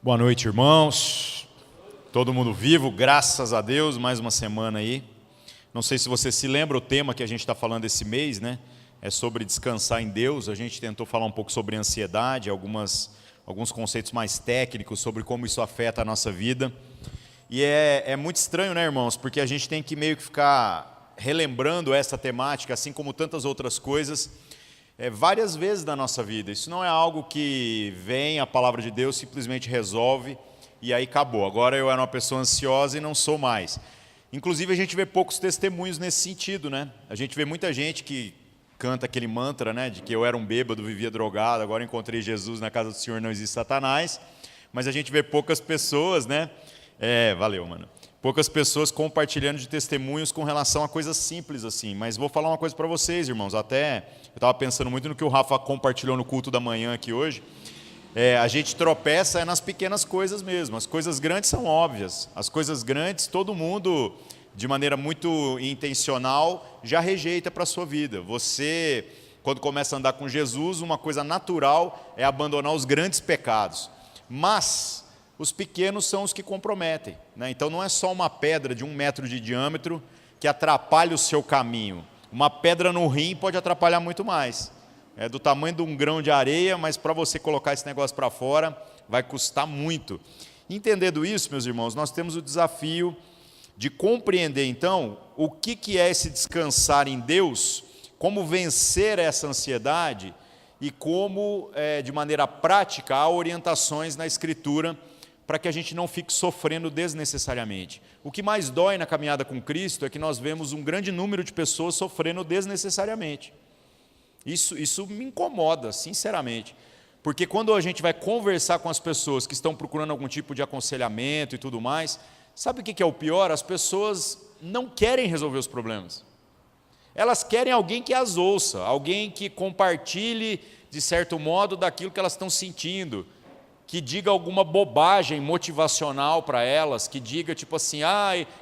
Boa noite, irmãos. Todo mundo vivo, graças a Deus, mais uma semana aí. Não sei se você se lembra o tema que a gente está falando esse mês, né? É sobre descansar em Deus. A gente tentou falar um pouco sobre ansiedade, alguns conceitos mais técnicos sobre como isso afeta a nossa vida. E é muito estranho, né, irmãos? Porque a gente tem que meio que ficar relembrando essa temática, assim como tantas outras coisas, várias vezes na nossa vida. Isso não é algo que vem, a palavra de Deus simplesmente resolve e aí acabou. Agora eu era uma pessoa ansiosa e não sou mais. Inclusive a gente vê poucos testemunhos nesse sentido, né? A gente vê muita gente que canta aquele mantra, né, de que eu era um bêbado, vivia drogado, agora encontrei Jesus, na casa do Senhor não existe Satanás. Mas a gente vê poucas pessoas, né? Valeu, mano. Poucas pessoas compartilhando de testemunhos com relação a coisas simples assim. Mas vou falar uma coisa para vocês, irmãos. Até eu estava pensando muito no que o Rafa compartilhou no culto da manhã aqui hoje. A gente tropeça nas pequenas coisas mesmo. As coisas grandes são óbvias. As coisas grandes, todo mundo, de maneira muito intencional, já rejeita para a sua vida. Você, quando começa a andar com Jesus, uma coisa natural é abandonar os grandes pecados. Mas os pequenos são os que comprometem, né? Então não é só uma pedra de 1 metro de diâmetro que atrapalha o seu caminho. Uma pedra no rim pode atrapalhar muito mais. É do tamanho de um grão de areia, mas para você colocar esse negócio para fora, vai custar muito. Entendendo isso, meus irmãos, nós temos o desafio de compreender, então, o que é esse descansar em Deus, como vencer essa ansiedade e como, de maneira prática, há orientações na Escritura para que a gente não fique sofrendo desnecessariamente. O que mais dói na caminhada com Cristo é que nós vemos um grande número de pessoas sofrendo desnecessariamente. Isso me incomoda, sinceramente. Porque quando a gente vai conversar com as pessoas que estão procurando algum tipo de aconselhamento e tudo mais, sabe o que é o pior? As pessoas não querem resolver os problemas. Elas querem alguém que as ouça, alguém que compartilhe, de certo modo, daquilo que elas estão sentindo, que diga alguma bobagem motivacional para elas, que diga tipo assim,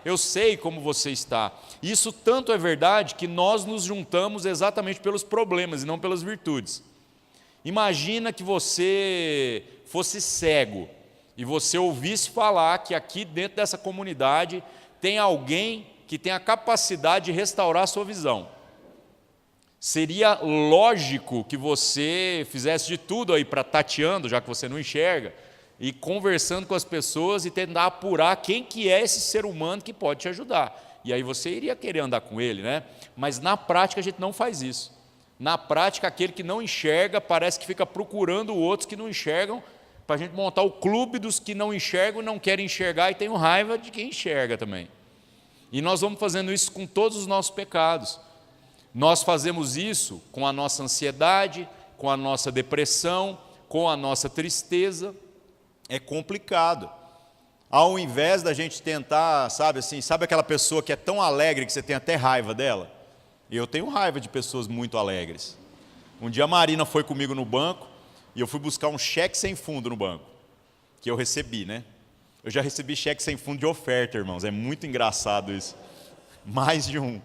eu sei como você está. Isso tanto é verdade que nós nos juntamos exatamente pelos problemas e não pelas virtudes. Imagina que você fosse cego e você ouvisse falar que aqui dentro dessa comunidade tem alguém que tem a capacidade de restaurar a sua visão. Seria lógico que você fizesse de tudo aí para tateando, já que você não enxerga, e conversando com as pessoas e tentar apurar quem que é esse ser humano que pode te ajudar. E aí você iria querer andar com ele, né? Mas na prática a gente não faz isso. Na prática, aquele que não enxerga parece que fica procurando outros que não enxergam, para a gente montar o clube dos que não enxergam e não querem enxergar e tem raiva de quem enxerga também. E nós vamos fazendo isso com todos os nossos pecados. Nós fazemos isso com a nossa ansiedade, com a nossa depressão, com a nossa tristeza. É complicado. Ao invés da gente tentar, sabe aquela pessoa que é tão alegre que você tem até raiva dela? Eu tenho raiva de pessoas muito alegres. Um dia a Marina foi comigo no banco e eu fui buscar um cheque sem fundo no banco, que eu recebi, né? Eu já recebi cheque sem fundo de oferta, irmãos. É muito engraçado isso. Mais de um.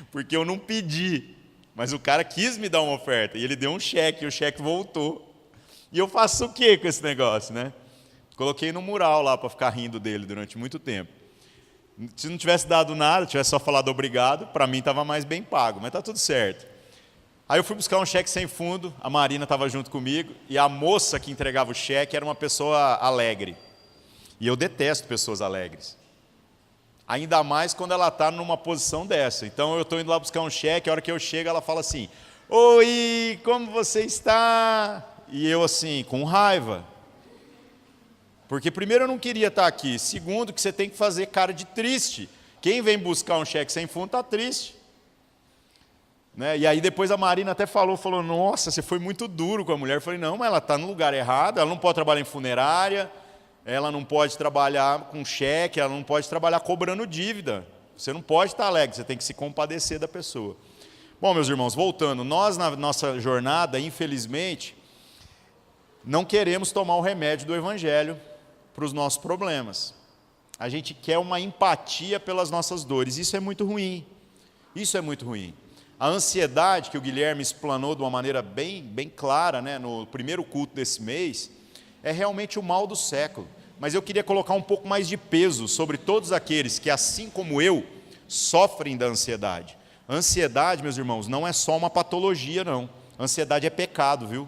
Porque eu não pedi, mas o cara quis me dar uma oferta, e ele deu um cheque, e o cheque voltou. E eu faço o que com esse negócio, né? Coloquei no mural lá para ficar rindo dele durante muito tempo. Se não tivesse dado nada, tivesse só falado obrigado, para mim estava mais bem pago, mas está tudo certo. Aí eu fui buscar um cheque sem fundo, a Marina estava junto comigo, e a moça que entregava o cheque era uma pessoa alegre. E eu detesto pessoas alegres. Ainda mais quando ela está numa posição dessa. Então eu estou indo lá buscar um cheque, a hora que eu chego ela fala assim, oi, como você está? E eu assim, com raiva. Porque primeiro eu não queria estar aqui, segundo que você tem que fazer cara de triste. Quem vem buscar um cheque sem fundo está triste. Né? E aí depois a Marina até falou, nossa, você foi muito duro com a mulher. Eu falei, não, mas ela está no lugar errado, ela não pode trabalhar em funerária, ela não pode trabalhar com cheque, ela não pode trabalhar cobrando dívida. Você não pode estar alegre, você tem que se compadecer da pessoa. Bom, meus irmãos, voltando, nós na nossa jornada, infelizmente, não queremos tomar o remédio do Evangelho para os nossos problemas. A gente quer uma empatia pelas nossas dores, isso é muito ruim. Isso é muito ruim. A ansiedade que o Guilherme explanou de uma maneira bem clara, né, no primeiro culto desse mês, é realmente o mal do século. Mas eu queria colocar um pouco mais de peso sobre todos aqueles que, assim como eu, sofrem da ansiedade. A ansiedade, meus irmãos, não é só uma patologia, não. A ansiedade é pecado, viu?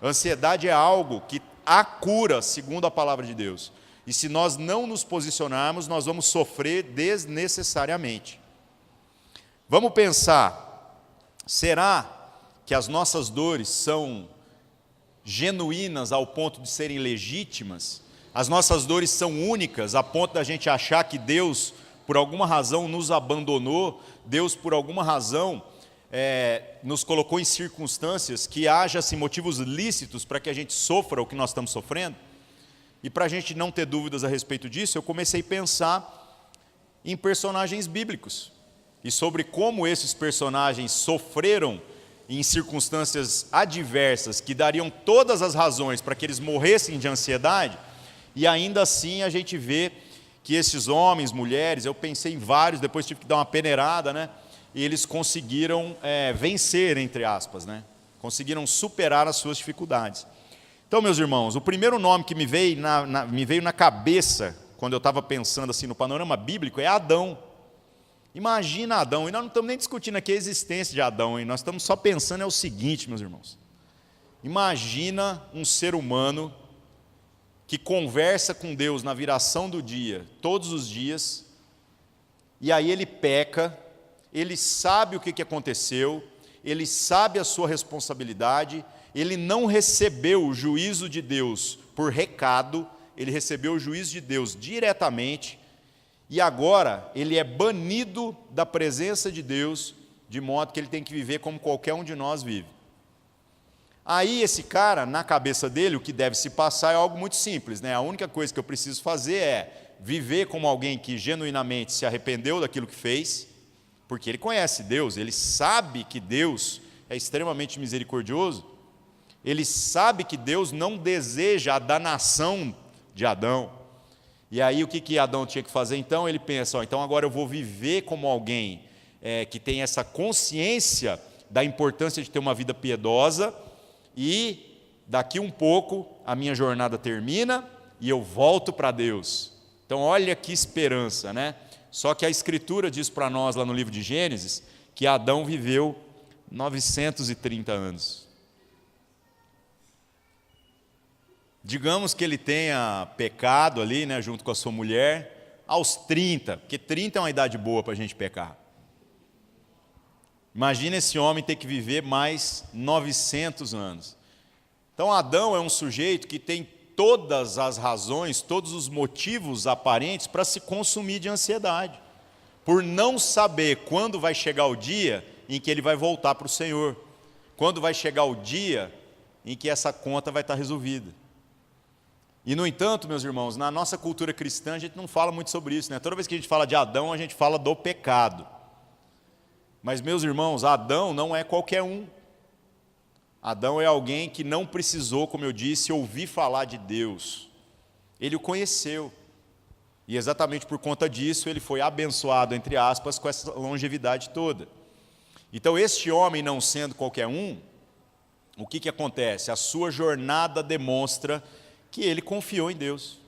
A ansiedade é algo que há cura, segundo a palavra de Deus. E se nós não nos posicionarmos, nós vamos sofrer desnecessariamente. Vamos pensar, será que as nossas dores são genuínas ao ponto de serem legítimas? As nossas dores são únicas a ponto da gente achar que Deus, por alguma razão, nos abandonou, Deus, por alguma razão, nos colocou em circunstâncias que haja assim, motivos lícitos para que a gente sofra o que nós estamos sofrendo? E para a gente não ter dúvidas a respeito disso, eu comecei a pensar em personagens bíblicos e sobre como esses personagens sofreram em circunstâncias adversas que dariam todas as razões para que eles morressem de ansiedade, e ainda assim a gente vê que esses homens, mulheres, eu pensei em vários, depois tive que dar uma peneirada, né? E eles conseguiram vencer, entre aspas, né? Conseguiram superar as suas dificuldades. Então, meus irmãos, o primeiro nome que me veio na cabeça, quando eu estava pensando assim no panorama bíblico, é Adão. Imagina Adão, e nós não estamos nem discutindo aqui a existência de Adão, hein? Nós estamos só pensando o seguinte, meus irmãos. Imagina um ser humano que conversa com Deus na viração do dia, todos os dias, e aí ele peca, ele sabe o que aconteceu, ele sabe a sua responsabilidade, ele não recebeu o juízo de Deus por recado, ele recebeu o juízo de Deus diretamente, e agora ele é banido da presença de Deus, de modo que ele tem que viver como qualquer um de nós vive. Aí esse cara, na cabeça dele, o que deve se passar é algo muito simples, né? A única coisa que eu preciso fazer é viver como alguém que genuinamente se arrependeu daquilo que fez, porque ele conhece Deus, ele sabe que Deus é extremamente misericordioso, ele sabe que Deus não deseja a danação de Adão. E aí o que Adão tinha que fazer então? Ele pensa, então agora eu vou viver como alguém que tem essa consciência da importância de ter uma vida piedosa, e daqui um pouco a minha jornada termina e eu volto para Deus. Então olha que esperança, né? Só que a Escritura diz para nós lá no livro de Gênesis que Adão viveu 930 anos. Digamos que ele tenha pecado ali, né, junto com a sua mulher, aos 30, porque 30 é uma idade boa para a gente pecar. Imagina esse homem ter que viver mais 900 anos. Então Adão é um sujeito que tem todas as razões, todos os motivos aparentes para se consumir de ansiedade, por não saber quando vai chegar o dia em que ele vai voltar para o Senhor, quando vai chegar o dia em que essa conta vai estar resolvida. E no entanto, meus irmãos, na nossa cultura cristã a gente não fala muito sobre isso, né? Toda vez que a gente fala de Adão, a gente fala do pecado. Mas, meus irmãos, Adão não é qualquer um. Adão é alguém que não precisou, como eu disse, ouvir falar de Deus. Ele o conheceu. E exatamente por conta disso, ele foi abençoado, entre aspas, com essa longevidade toda. Então, este homem, não sendo qualquer um, o que acontece? A sua jornada demonstra que ele confiou em Deus.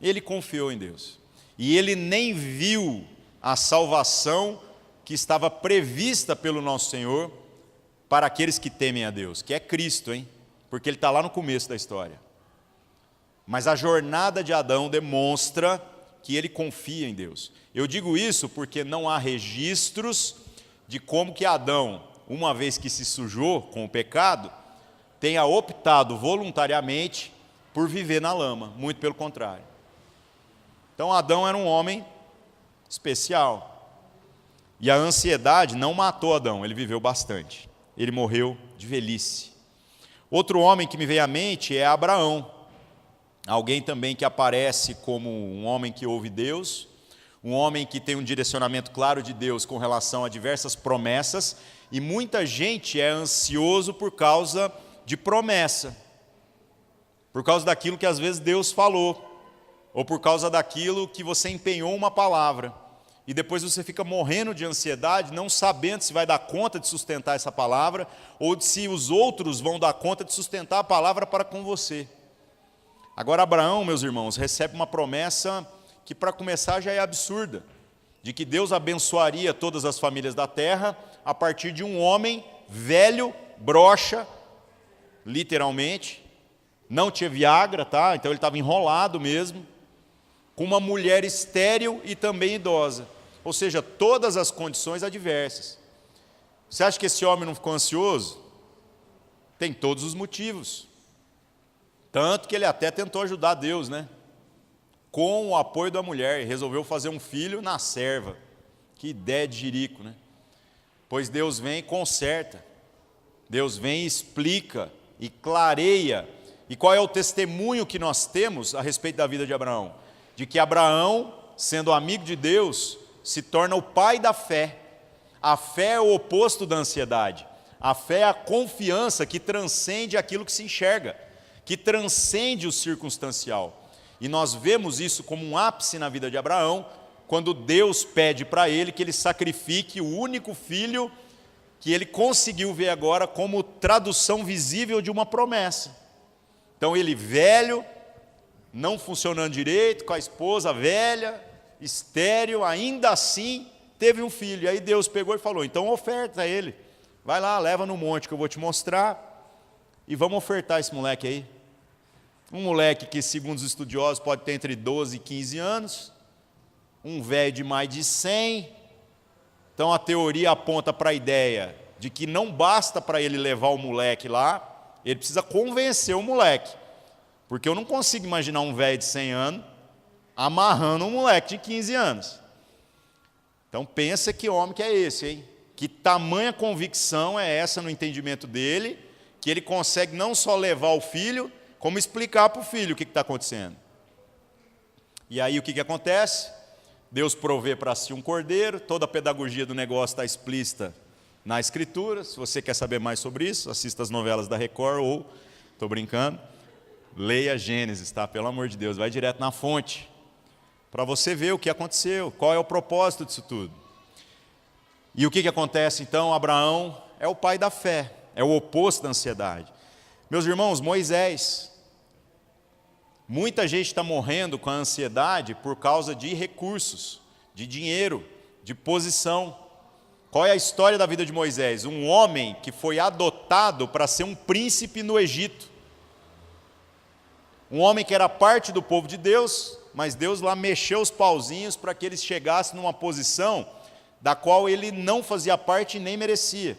Ele confiou em Deus. E ele nem viu a salvação que estava prevista pelo nosso Senhor para aqueles que temem a Deus, que é Cristo, hein? Porque ele está lá no começo da história. Mas a jornada de Adão demonstra que ele confia em Deus. Eu digo isso porque não há registros de como que Adão, uma vez que se sujou com o pecado, tenha optado voluntariamente por viver na lama, muito pelo contrário. Então Adão era um homem especial. E a ansiedade não matou Adão, ele viveu bastante. Ele morreu de velhice. Outro homem que me veio à mente é Abraão. Alguém também que aparece como um homem que ouve Deus, um homem que tem um direcionamento claro de Deus com relação a diversas promessas, e muita gente é ansioso por causa de promessa, por causa daquilo que às vezes Deus falou, ou por causa daquilo que você empenhou uma palavra. e depois você fica morrendo de ansiedade, não sabendo se vai dar conta de sustentar essa palavra, ou se os outros vão dar conta de sustentar a palavra para com você. Agora Abraão, meus irmãos, recebe uma promessa que para começar já é absurda, de que Deus abençoaria todas as famílias da terra a partir de um homem velho, broxa, literalmente, não tinha Viagra, tá? Então ele estava enrolado mesmo, com uma mulher estéril e também idosa, ou seja, todas as condições adversas. Você acha que esse homem não ficou ansioso? Tem todos os motivos, tanto que ele até tentou ajudar Deus, né? Com o apoio da mulher, resolveu fazer um filho na serva. Que ideia de jirico, né? Pois Deus vem e conserta, Deus vem e explica e clareia. E qual é o testemunho que nós temos a respeito da vida de Abraão? De que Abraão, sendo amigo de Deus, se torna o pai da fé. A fé é o oposto da ansiedade. A fé é a confiança que transcende aquilo que se enxerga, que transcende o circunstancial. E nós vemos isso como um ápice na vida de Abraão, quando Deus pede para ele que ele sacrifique o único filho que ele conseguiu ver agora como tradução visível de uma promessa. Então ele velho, não funcionando direito, com a esposa velha, estéril, ainda assim teve um filho. E aí Deus pegou e falou, então oferta ele, vai lá, leva no monte que eu vou te mostrar, e vamos ofertar esse moleque aí. Um moleque que, segundo os estudiosos, pode ter entre 12 e 15 anos, um velho de mais de 100, então a teoria aponta para a ideia de que não basta para ele levar o moleque lá, ele precisa convencer o moleque, porque eu não consigo imaginar um velho de 100 anos amarrando um moleque de 15 anos. Então pensa que homem que é esse, hein? Que tamanha convicção é essa no entendimento dele, que ele consegue não só levar o filho, como explicar para o filho o que está acontecendo. E aí o que acontece? Deus provê para si um cordeiro, toda a pedagogia do negócio está explícita na Escritura. Se você quer saber mais sobre isso, assista as novelas da Record ou, estou brincando, leia Gênesis, tá? Pelo amor de Deus, vai direto na fonte, para você ver o que aconteceu, qual é o propósito disso tudo. E o que acontece então? Abraão é o pai da fé, é o oposto da ansiedade. Meus irmãos, Moisés, muita gente está morrendo com a ansiedade por causa de recursos, de dinheiro, de posição. Qual é a história da vida de Moisés? Um homem que foi adotado para ser um príncipe no Egito. Um homem que era parte do povo de Deus, mas Deus lá mexeu os pauzinhos para que ele chegasse numa posição da qual ele não fazia parte e nem merecia.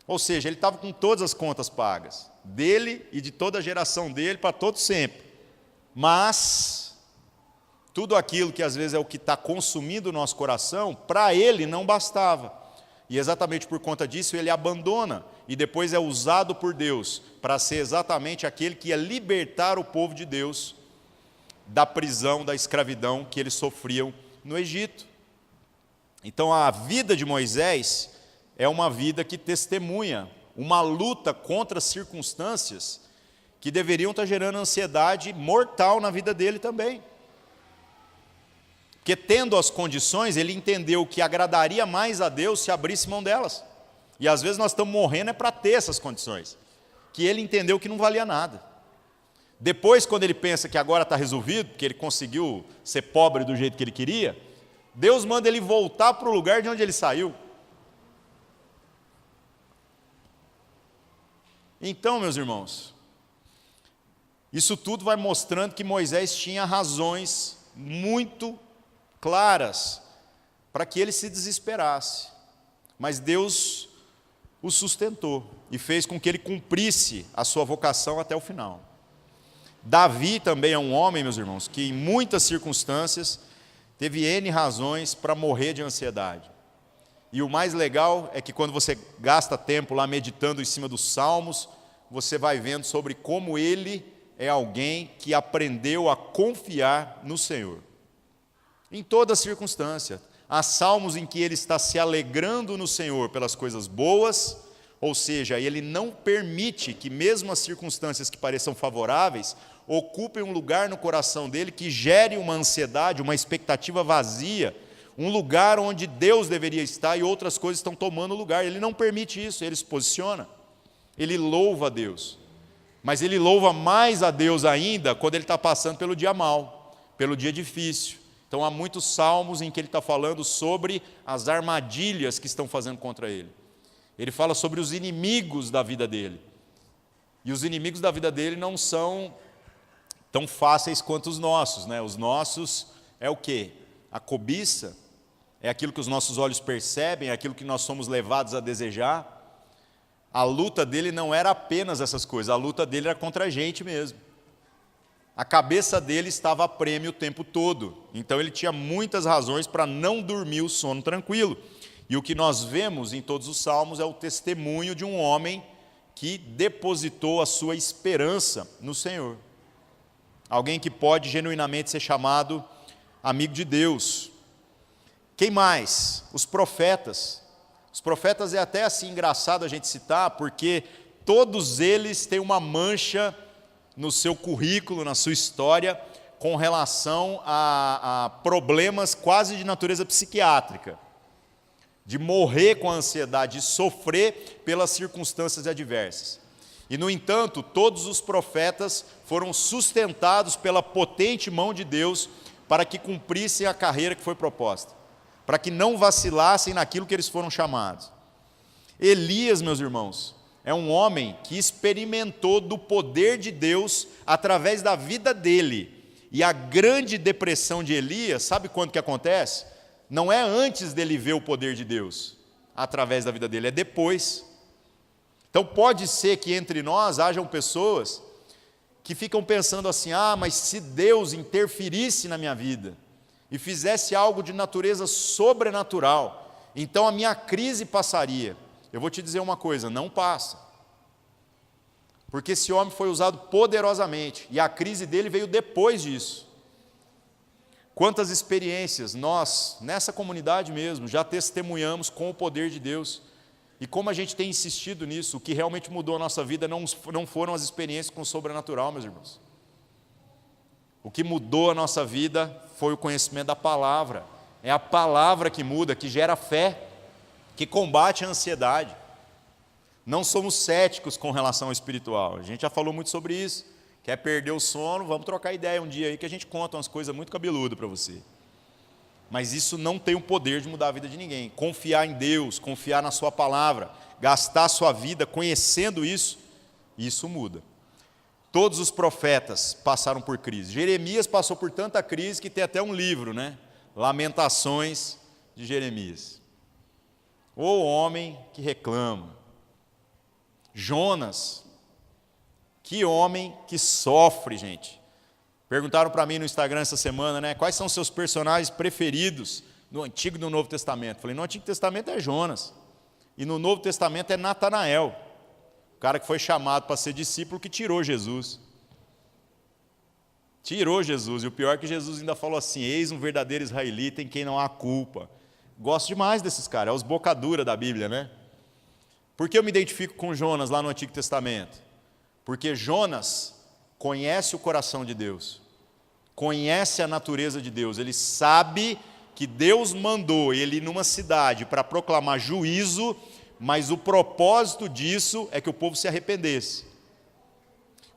Ou seja, ele estava com todas as contas pagas, dele e de toda a geração dele, para todo sempre. Mas tudo aquilo que às vezes é o que está consumindo o nosso coração, para ele não bastava. E exatamente por conta disso ele abandona e depois é usado por Deus para ser exatamente aquele que ia libertar o povo de Deus da prisão, da escravidão que eles sofriam no Egito. Então a vida de Moisés é uma vida que testemunha uma luta contra circunstâncias que deveriam estar gerando ansiedade mortal na vida dele também. Porque tendo as condições, ele entendeu que agradaria mais a Deus se abrisse mão delas. E às vezes nós estamos morrendo é para ter essas condições, que ele entendeu que não valia nada. Depois, quando ele pensa que agora está resolvido, que ele conseguiu ser pobre do jeito que ele queria, Deus manda ele voltar para o lugar de onde ele saiu. Então, meus irmãos, isso tudo vai mostrando que Moisés tinha razões muito claras para que ele se desesperasse. Mas Deus o sustentou e fez com que ele cumprisse a sua vocação até o final. Davi também é um homem, meus irmãos, que em muitas circunstâncias teve N razões para morrer de ansiedade. E o mais legal é que quando você gasta tempo lá meditando em cima dos salmos, você vai vendo sobre como ele é alguém que aprendeu a confiar no Senhor. Em toda circunstância. Há salmos em que ele está se alegrando no Senhor pelas coisas boas, ou seja, ele não permite que mesmo as circunstâncias que pareçam favoráveis ocupem um lugar no coração dele que gere uma ansiedade, uma expectativa vazia, um lugar onde Deus deveria estar e outras coisas estão tomando lugar. Ele não permite isso, ele se posiciona, ele louva a Deus. Mas ele louva mais a Deus ainda quando ele está passando pelo dia mau, pelo dia difícil. Então há muitos salmos em que ele está falando sobre as armadilhas que estão fazendo contra ele. Ele fala sobre os inimigos da vida dele. E os inimigos da vida dele não são tão fáceis quanto os nossos, né? Os nossos é o quê? A cobiça, é aquilo que os nossos olhos percebem, é aquilo que nós somos levados a desejar. A luta dele não era apenas essas coisas, a luta dele era contra a gente mesmo. A cabeça dele estava a prêmio o tempo todo, então ele tinha muitas razões para não dormir o sono tranquilo. E o que nós vemos em todos os salmos é o testemunho de um homem que depositou a sua esperança no Senhor. Alguém que pode genuinamente ser chamado amigo de Deus. Quem mais? Os profetas. Os profetas é até assim engraçado a gente citar, porque todos eles têm uma mancha no seu currículo, na sua história, com relação a problemas quase de natureza psiquiátrica, de morrer com a ansiedade, de sofrer pelas circunstâncias adversas. E, no entanto, todos os profetas foram sustentados pela potente mão de Deus para que cumprissem a carreira que foi proposta, para que não vacilassem naquilo que eles foram chamados. Elias, meus irmãos, é um homem que experimentou do poder de Deus através da vida dele. E a grande depressão de Elias, sabe quando que acontece? Não é antes dele ver o poder de Deus, através da vida dele, é depois. Então pode ser que entre nós hajam pessoas que ficam pensando assim, mas se Deus interferisse na minha vida, e fizesse algo de natureza sobrenatural, então a minha crise passaria. Eu vou te dizer uma coisa, não passa. Porque esse homem foi usado poderosamente, e a crise dele veio depois disso. Quantas experiências nós, nessa comunidade mesmo, já testemunhamos com o poder de Deus, e como a gente tem insistido nisso, o que realmente mudou a nossa vida não foram as experiências com o sobrenatural, meus irmãos. O que mudou a nossa vida foi o conhecimento da palavra. É a palavra que muda, que gera fé, que combate a ansiedade. Não somos céticos com relação ao espiritual. A gente já falou muito sobre isso. Quer perder o sono? Vamos trocar ideia um dia aí que a gente conta umas coisas muito cabeludas para você. Mas isso não tem o poder de mudar a vida de ninguém. Confiar em Deus, confiar na sua palavra, gastar a sua vida conhecendo isso, isso muda. Todos os profetas passaram por crise. Jeremias passou por tanta crise que tem até um livro, né? Lamentações de Jeremias. O homem que reclama. Jonas, que homem que sofre, gente. Perguntaram para mim no Instagram essa semana, né? Quais são os seus personagens preferidos no Antigo e no Novo Testamento? Falei, no Antigo Testamento é Jonas. E no Novo Testamento é Natanael. O cara que foi chamado para ser discípulo que tirou Jesus. Tirou Jesus. E o pior é que Jesus ainda falou assim, eis um verdadeiro israelita em quem não há culpa. Gosto demais desses caras, é os bocadura da Bíblia, né? Por que eu me identifico com Jonas lá no Antigo Testamento? Porque Jonas conhece o coração de Deus, conhece a natureza de Deus, ele sabe que Deus mandou ele numa cidade para proclamar juízo, mas o propósito disso é que o povo se arrependesse.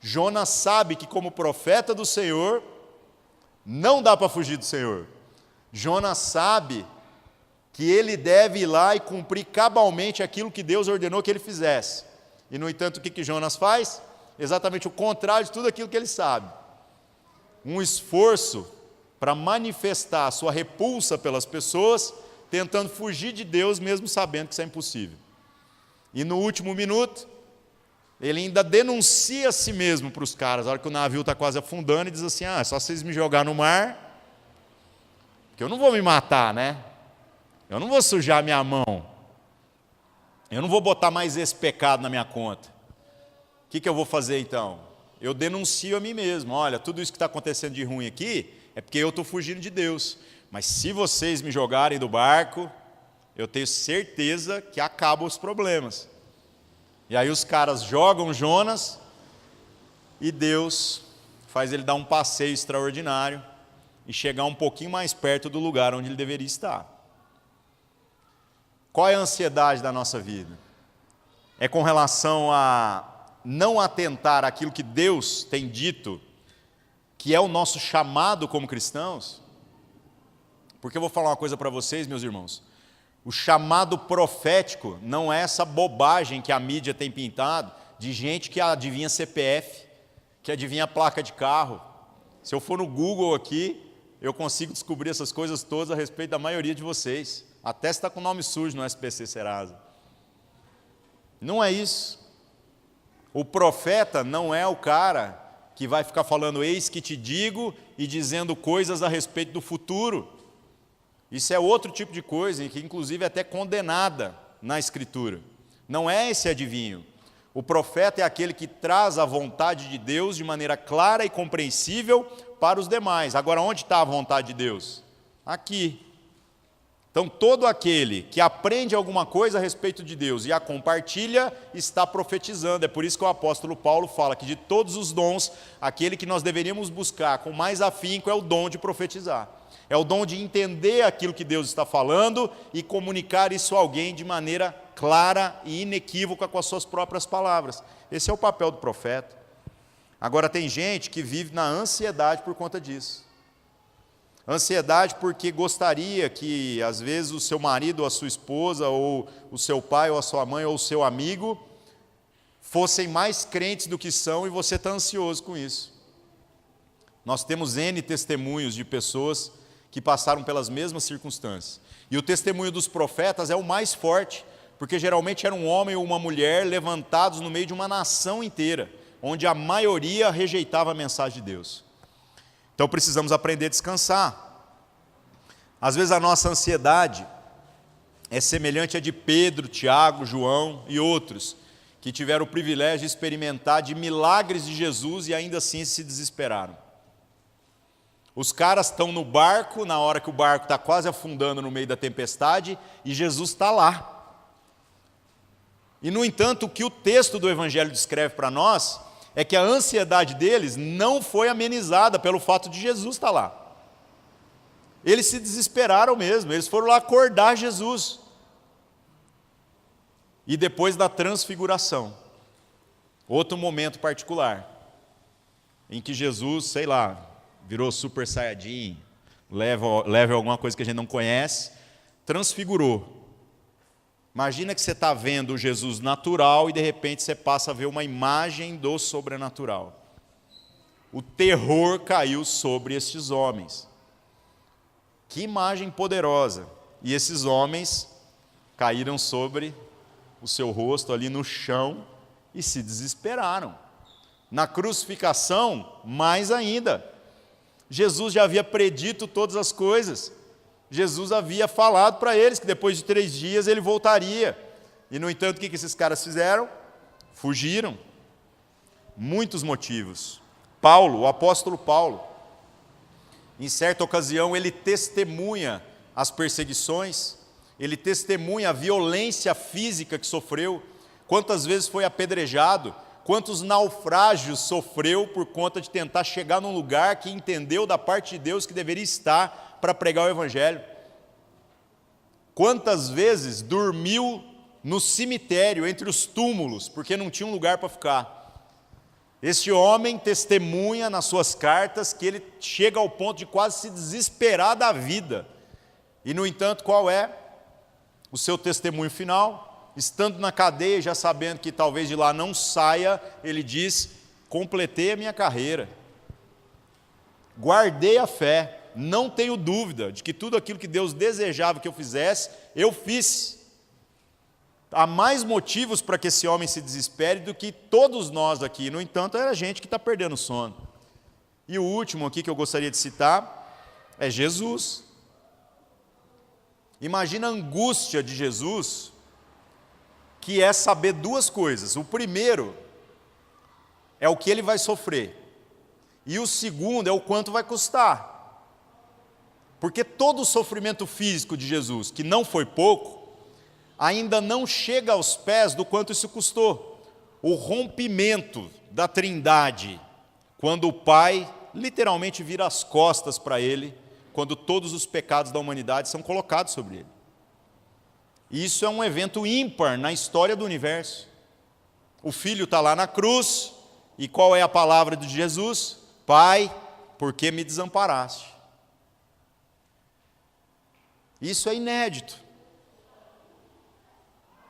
Jonas sabe que como profeta do Senhor, não dá para fugir do Senhor. Jonas sabe que ele deve ir lá e cumprir cabalmente aquilo que Deus ordenou que ele fizesse. E no entanto, o que Jonas faz? Exatamente o contrário de tudo aquilo que ele sabe. Um esforço para manifestar a sua repulsa pelas pessoas, tentando fugir de Deus, mesmo sabendo que isso é impossível. E no último minuto, ele ainda denuncia a si mesmo para os caras, a hora que o navio está quase afundando, e diz assim, é só vocês me jogar no mar, que eu não vou me matar, né? Eu não vou sujar minha mão. Eu não vou botar mais esse pecado na minha conta. O que eu vou fazer então? Eu denuncio a mim mesmo. Olha, tudo isso que está acontecendo de ruim aqui é porque eu estou fugindo de Deus. Mas se vocês me jogarem do barco, eu tenho certeza que acabam os problemas. E aí os caras jogam Jonas e Deus faz ele dar um passeio extraordinário. e chegar um pouquinho mais perto do lugar onde ele deveria estar. Qual é a ansiedade da nossa vida? É com relação a não atentar àquilo que Deus tem dito, que é o nosso chamado como cristãos? Porque eu vou falar uma coisa para vocês, meus irmãos. O chamado profético não é essa bobagem que a mídia tem pintado, de gente que adivinha CPF, que adivinha placa de carro. Se eu for no Google aqui, eu consigo descobrir essas coisas todas a respeito da maioria de vocês. Até se está com nome sujo no SPC Serasa. Não é isso. O profeta não é o cara que vai ficar falando eis que te digo e dizendo coisas a respeito do futuro. Isso é outro tipo de coisa, que inclusive é até condenada na Escritura. Não é esse adivinho. O profeta é aquele que traz a vontade de Deus de maneira clara e compreensível para os demais. Agora, onde está a vontade de Deus? Aqui. Então, todo aquele que aprende alguma coisa a respeito de Deus e a compartilha, está profetizando. É por isso que o apóstolo Paulo fala que de todos os dons, aquele que nós deveríamos buscar com mais afinco é o dom de profetizar. É o dom de entender aquilo que Deus está falando e comunicar isso a alguém de maneira clara e inequívoca com as suas próprias palavras. Esse é o papel do profeta. Agora, tem gente que vive na ansiedade por conta disso. Ansiedade porque gostaria que, às vezes, o seu marido ou a sua esposa, ou o seu pai ou a sua mãe ou o seu amigo fossem mais crentes do que são e você está ansioso com isso. Nós temos N testemunhos de pessoas que passaram pelas mesmas circunstâncias. E o testemunho dos profetas é o mais forte, porque geralmente era um homem ou uma mulher levantados no meio de uma nação inteira, onde a maioria rejeitava a mensagem de Deus. Então precisamos aprender a descansar. Às vezes a nossa ansiedade é semelhante à de Pedro, Tiago, João e outros, que tiveram o privilégio de experimentar de milagres de Jesus e ainda assim se desesperaram. Os caras estão no barco, na hora que o barco está quase afundando no meio da tempestade, e Jesus está lá. E, no entanto, o que o texto do Evangelho descreve para nós é que a ansiedade deles não foi amenizada pelo fato de Jesus estar lá. Eles se desesperaram mesmo, eles foram lá acordar Jesus. E depois da transfiguração, outro momento particular, em que Jesus, sei lá, virou super saiyajin, leva alguma coisa que a gente não conhece, transfigurou. Imagina que você está vendo o Jesus natural e de repente você passa a ver uma imagem do sobrenatural. O terror caiu sobre estes homens. Que imagem poderosa! E esses homens caíram sobre o seu rosto ali no chão e se desesperaram. Na crucificação, mais ainda. Jesus já havia predito todas as coisas. Jesus havia falado para eles que depois de 3 dias ele voltaria. E, no entanto, o que esses caras fizeram? Fugiram. Muitos motivos. Paulo, o apóstolo Paulo, em certa ocasião, ele testemunha as perseguições, ele testemunha a violência física que sofreu, quantas vezes foi apedrejado, quantos naufrágios sofreu por conta de tentar chegar num lugar que entendeu da parte de Deus que deveria estar para pregar o Evangelho. Quantas vezes dormiu no cemitério, entre os túmulos, porque não tinha um lugar para ficar. Este homem testemunha nas suas cartas que ele chega ao ponto de quase se desesperar da vida. E, no entanto, qual é o seu testemunho final? Estando na cadeia, já sabendo que talvez de lá não saia, ele diz: completei a minha carreira, guardei a fé, não tenho dúvida de que tudo aquilo que Deus desejava que eu fizesse, eu fiz. Há mais motivos para que esse homem se desespere do que todos nós aqui. No entanto, era gente que está perdendo o sono. E o último aqui que eu gostaria de citar é Jesus. Imagina a angústia de Jesus, que é saber 2 coisas. O primeiro é o que ele vai sofrer. E o segundo é o quanto vai custar. Porque todo o sofrimento físico de Jesus, que não foi pouco, ainda não chega aos pés do quanto isso custou. O rompimento da Trindade, quando o Pai literalmente vira as costas para ele, quando todos os pecados da humanidade são colocados sobre ele. E isso é um evento ímpar na história do universo. O Filho está lá na cruz, e qual é a palavra de Jesus? Pai, por que me desamparaste? Isso é inédito.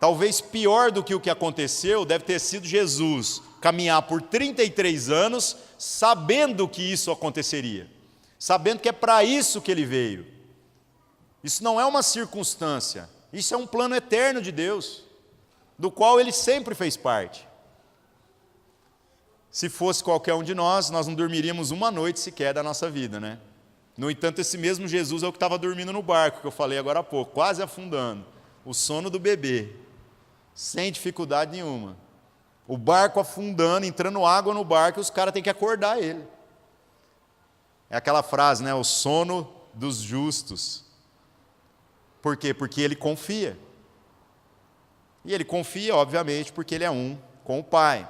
Talvez pior do que o que aconteceu deve ter sido Jesus caminhar por 33 anos sabendo que isso aconteceria, sabendo que é para isso que ele veio. Isso não é uma circunstância, isso é um plano eterno de Deus, do qual ele sempre fez parte. Se fosse qualquer um de nós não dormiríamos uma noite sequer da nossa vida, né? No entanto, esse mesmo Jesus é o que estava dormindo no barco, que eu falei agora há pouco, quase afundando, o sono do bebê, sem dificuldade nenhuma. O barco afundando, entrando água no barco, e os caras têm que acordar ele. É aquela frase, né? O sono dos justos. Por quê? Porque ele confia. E ele confia, obviamente, porque ele é um com o Pai.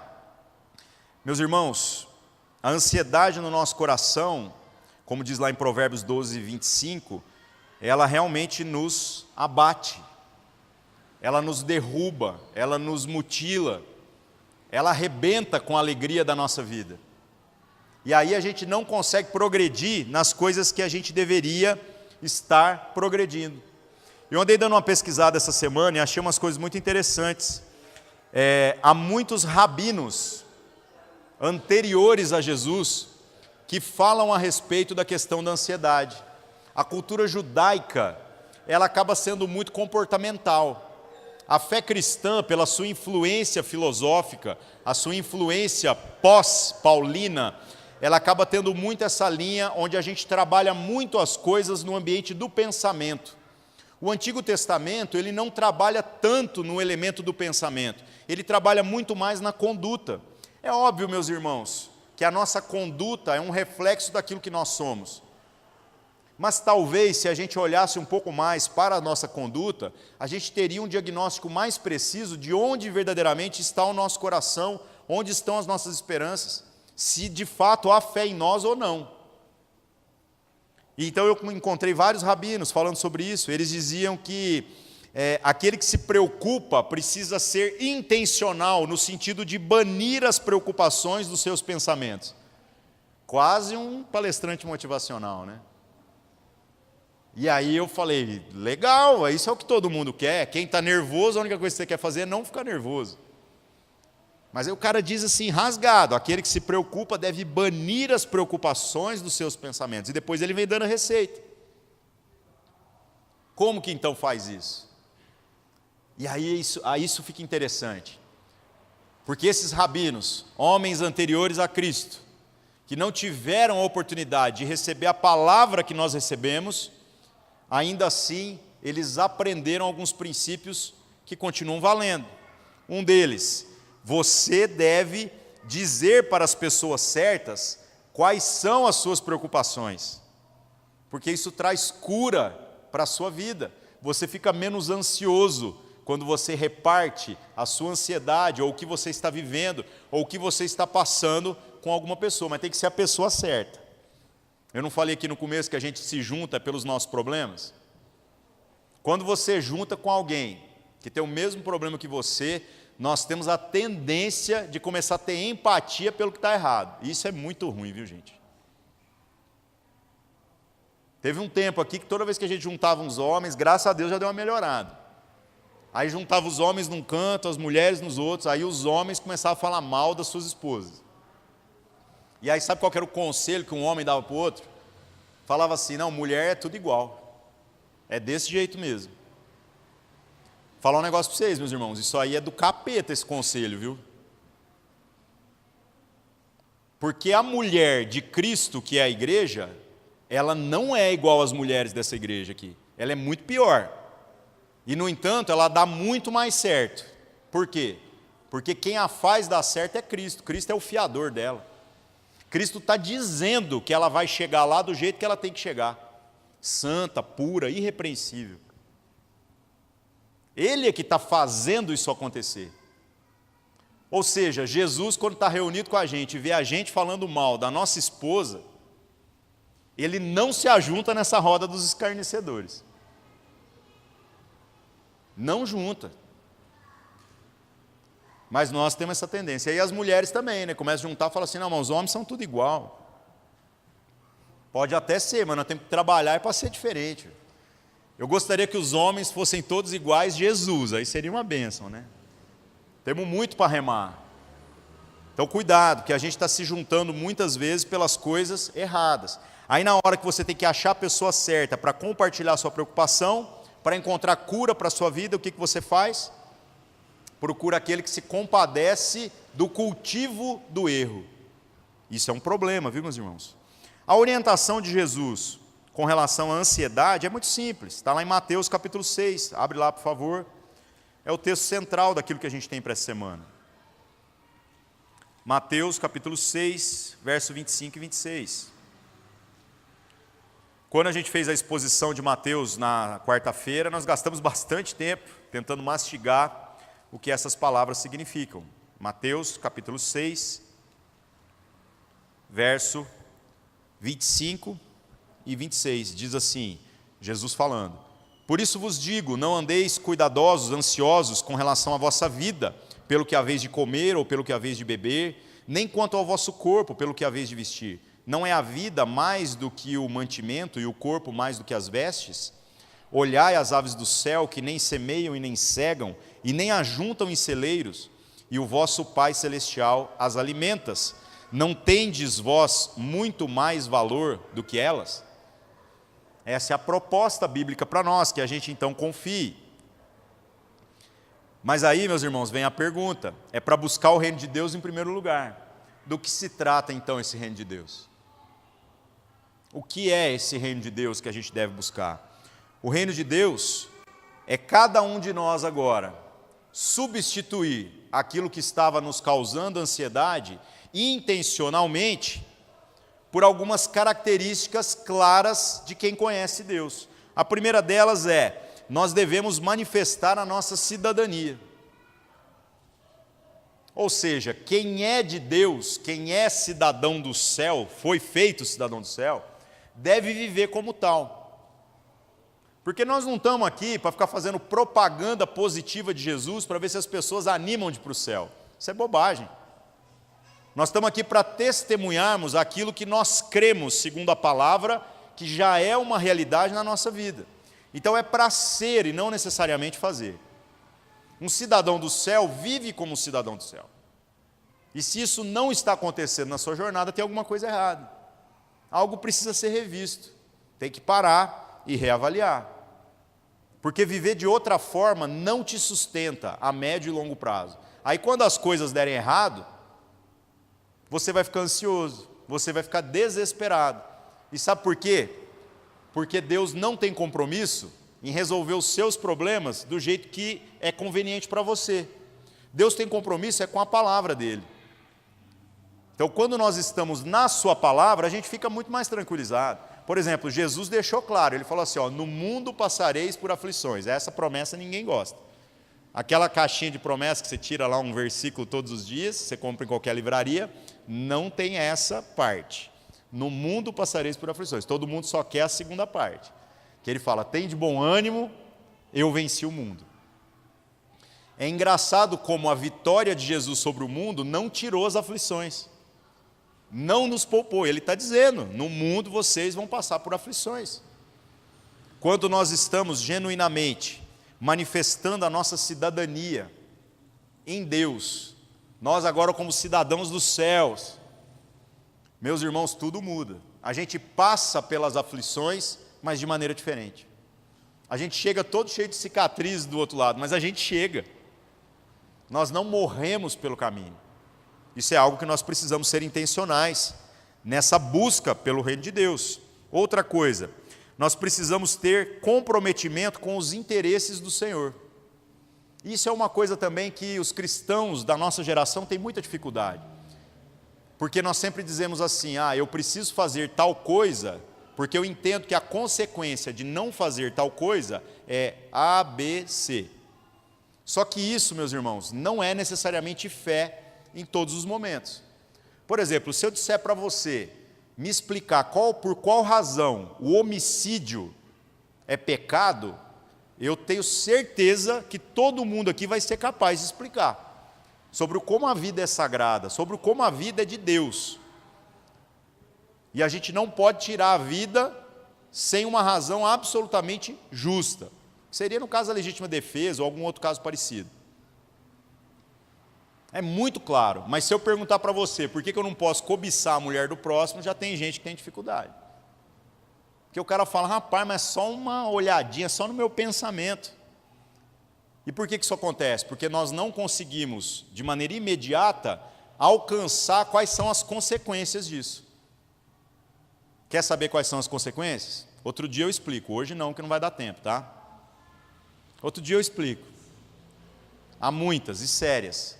Meus irmãos, a ansiedade no nosso coração, como diz lá em Provérbios 12, 25, ela realmente nos abate. Ela nos derruba, ela nos mutila, ela arrebenta com a alegria da nossa vida. E aí a gente não consegue progredir nas coisas que a gente deveria estar progredindo. Eu andei dando uma pesquisada essa semana e achei umas coisas muito interessantes. Há muitos rabinos anteriores a Jesus que falam a respeito da questão da ansiedade. A cultura judaica, ela acaba sendo muito comportamental. A fé cristã, pela sua influência filosófica, a sua influência pós-paulina, ela acaba tendo muito essa linha onde a gente trabalha muito as coisas no ambiente do pensamento. O Antigo Testamento, ele não trabalha tanto no elemento do pensamento, ele trabalha muito mais na conduta. É óbvio, meus irmãos, que a nossa conduta é um reflexo daquilo que nós somos. Mas talvez, se a gente olhasse um pouco mais para a nossa conduta, a gente teria um diagnóstico mais preciso de onde verdadeiramente está o nosso coração, onde estão as nossas esperanças, se de fato há fé em nós ou não. Então eu encontrei vários rabinos falando sobre isso. Eles diziam que aquele que se preocupa precisa ser intencional, no sentido de banir as preocupações dos seus pensamentos. Quase um palestrante motivacional, né? E aí eu falei, legal, isso é o que todo mundo quer. Quem está nervoso, a única coisa que você quer fazer é não ficar nervoso. Mas aí o cara diz assim, rasgado, aquele que se preocupa deve banir as preocupações dos seus pensamentos. E depois ele vem dando a receita. Como que então faz isso? E aí isso fica interessante. Porque esses rabinos, homens anteriores a Cristo, que não tiveram a oportunidade de receber a palavra que nós recebemos, ainda assim, eles aprenderam alguns princípios que continuam valendo. Um deles, você deve dizer para as pessoas certas quais são as suas preocupações, porque isso traz cura para a sua vida. Você fica menos ansioso quando você reparte a sua ansiedade, ou o que você está vivendo, ou o que você está passando com alguma pessoa, mas tem que ser a pessoa certa. Eu não falei aqui no começo que a gente se junta pelos nossos problemas? Quando você junta com alguém que tem o mesmo problema que você, nós temos a tendência de começar a ter empatia pelo que está errado. Isso é muito ruim, viu, gente? Teve um tempo aqui que toda vez que a gente juntava uns homens, graças a Deus já deu uma melhorada. Aí juntava os homens num canto, as mulheres nos outros, aí os homens começavam a falar mal das suas esposas. E aí sabe qual que era o conselho que um homem dava para o outro? Falava assim, não, mulher é tudo igual. É desse jeito mesmo. Vou falar um negócio para vocês, meus irmãos, isso aí é do capeta esse conselho, viu? Porque a mulher de Cristo, que é a igreja, ela não é igual às mulheres dessa igreja aqui. Ela é muito pior. E, no entanto, ela dá muito mais certo. Por quê? Porque quem a faz dar certo é Cristo. Cristo é o fiador dela. Cristo está dizendo que ela vai chegar lá do jeito que ela tem que chegar. Santa, pura, irrepreensível. Ele é que está fazendo isso acontecer. Ou seja, Jesus, quando está reunido com a gente e vê a gente falando mal da nossa esposa, ele não se ajunta nessa roda dos escarnecedores. Não junta. Mas nós temos essa tendência. E aí as mulheres também, né? Começam a juntar e falam assim, não, mas os homens são tudo igual. Pode até ser, mas nós temos que trabalhar para ser diferente. Eu gostaria que os homens fossem todos iguais de Jesus, aí seria uma bênção, né? Temos muito para remar. Então cuidado, que a gente está se juntando muitas vezes pelas coisas erradas. Aí na hora que você tem que achar a pessoa certa para compartilhar a sua preocupação, para encontrar cura para a sua vida, o que você faz? Procura aquele que se compadece do cultivo do erro. Isso é um problema, viu, meus irmãos? A orientação de Jesus com relação à ansiedade é muito simples. Está lá em Mateus capítulo 6. Abre lá, por favor. É o texto central daquilo que a gente tem para essa semana. Mateus capítulo 6, verso 25 e 26. Quando a gente fez a exposição de Mateus na quarta-feira, nós gastamos bastante tempo tentando mastigar o que essas palavras significam. Mateus capítulo 6, verso 25 e 26, diz assim, Jesus falando: por isso vos digo, não andeis cuidadosos, ansiosos com relação à vossa vida, pelo que haveis de comer ou pelo que haveis de beber, nem quanto ao vosso corpo, pelo que haveis de vestir. Não é a vida mais do que o mantimento e o corpo mais do que as vestes? Olhai as aves do céu, que nem semeiam e nem cegam, e nem ajuntam em celeiros, e o vosso Pai Celestial as alimenta. Não tendes vós muito mais valor do que elas? Essa é a proposta bíblica para nós, que a gente então confie. Mas aí, meus irmãos, vem a pergunta, é para buscar o reino de Deus em primeiro lugar. Do que se trata então esse reino de Deus? O que é esse reino de Deus que a gente deve buscar? O reino de Deus é cada um de nós agora substituir aquilo que estava nos causando ansiedade intencionalmente por algumas características claras de quem conhece Deus. A primeira delas é, nós devemos manifestar a nossa cidadania. Ou seja, quem é de Deus, quem é cidadão do céu, foi feito cidadão do céu, deve viver como tal. Porque nós não estamos aqui para ficar fazendo propaganda positiva de Jesus para ver se as pessoas animam de ir para o céu. Isso é bobagem. Nós estamos aqui para testemunharmos aquilo que nós cremos, segundo a palavra, que já é uma realidade na nossa vida. Então é para ser e não necessariamente fazer. Um cidadão do céu vive como um cidadão do céu. E se isso não está acontecendo na sua jornada, tem alguma coisa errada. Algo precisa ser revisto. Tem que parar e reavaliar. Porque viver de outra forma não te sustenta a médio e longo prazo. Aí quando as coisas derem errado, você vai ficar ansioso, você vai ficar desesperado. E sabe por quê? Porque Deus não tem compromisso em resolver os seus problemas do jeito que é conveniente para você. Deus tem compromisso com a palavra dele. Então, quando nós estamos na sua palavra, a gente fica muito mais tranquilizado. Por exemplo, Jesus deixou claro, ele falou assim, no mundo passareis por aflições. Essa promessa ninguém gosta. Aquela caixinha de promessa que você tira lá um versículo todos os dias, você compra em qualquer livraria, não tem essa parte. No mundo passareis por aflições. Todo mundo só quer a segunda parte. Que ele fala, tem de bom ânimo, eu venci o mundo. É engraçado como a vitória de Jesus sobre o mundo não tirou as aflições. Não nos poupou. Ele está dizendo, no mundo vocês vão passar por aflições. Quando nós estamos genuinamente manifestando a nossa cidadania em Deus, nós agora como cidadãos dos céus, meus irmãos, tudo muda. A gente passa pelas aflições, mas de maneira diferente. A gente chega todo cheio de cicatrizes do outro lado, mas a gente chega. Nós não morremos pelo caminho. Isso é algo que nós precisamos ser intencionais nessa busca pelo reino de Deus. Outra coisa, nós precisamos ter comprometimento com os interesses do Senhor. Isso é uma coisa também que os cristãos da nossa geração têm muita dificuldade. Porque nós sempre dizemos assim, eu preciso fazer tal coisa, porque eu entendo que a consequência de não fazer tal coisa é A, B, C. Só que isso, meus irmãos, não é necessariamente fé em todos os momentos. Por exemplo, se eu disser para você me explicar por qual razão o homicídio é pecado, eu tenho certeza que todo mundo aqui vai ser capaz de explicar sobre como a vida é sagrada, sobre como a vida é de Deus. E a gente não pode tirar a vida sem uma razão absolutamente justa. Seria no caso da legítima defesa ou algum outro caso parecido. É muito claro, mas se eu perguntar para você por que eu não posso cobiçar a mulher do próximo, já tem gente que tem dificuldade. Porque o cara fala, rapaz, mas é só uma olhadinha, só no meu pensamento. E por que isso acontece? Porque nós não conseguimos, de maneira imediata, alcançar quais são as consequências disso. Quer saber quais são as consequências? Outro dia eu explico, hoje não, que não vai dar tempo, tá? Outro dia eu explico. Há muitas e sérias.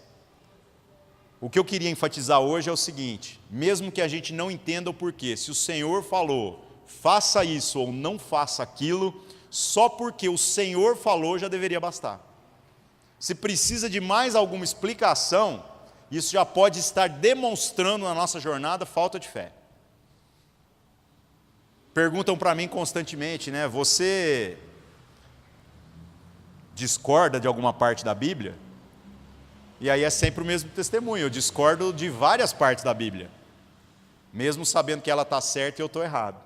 O que eu queria enfatizar hoje é o seguinte, mesmo que a gente não entenda o porquê, se o Senhor falou, faça isso ou não faça aquilo, só porque o Senhor falou já deveria bastar. Se precisa de mais alguma explicação, isso já pode estar demonstrando na nossa jornada falta de fé. Perguntam para mim constantemente, né? Você discorda de alguma parte da Bíblia? E aí é sempre o mesmo testemunho, eu discordo de várias partes da Bíblia, mesmo sabendo que ela está certa e eu estou errado.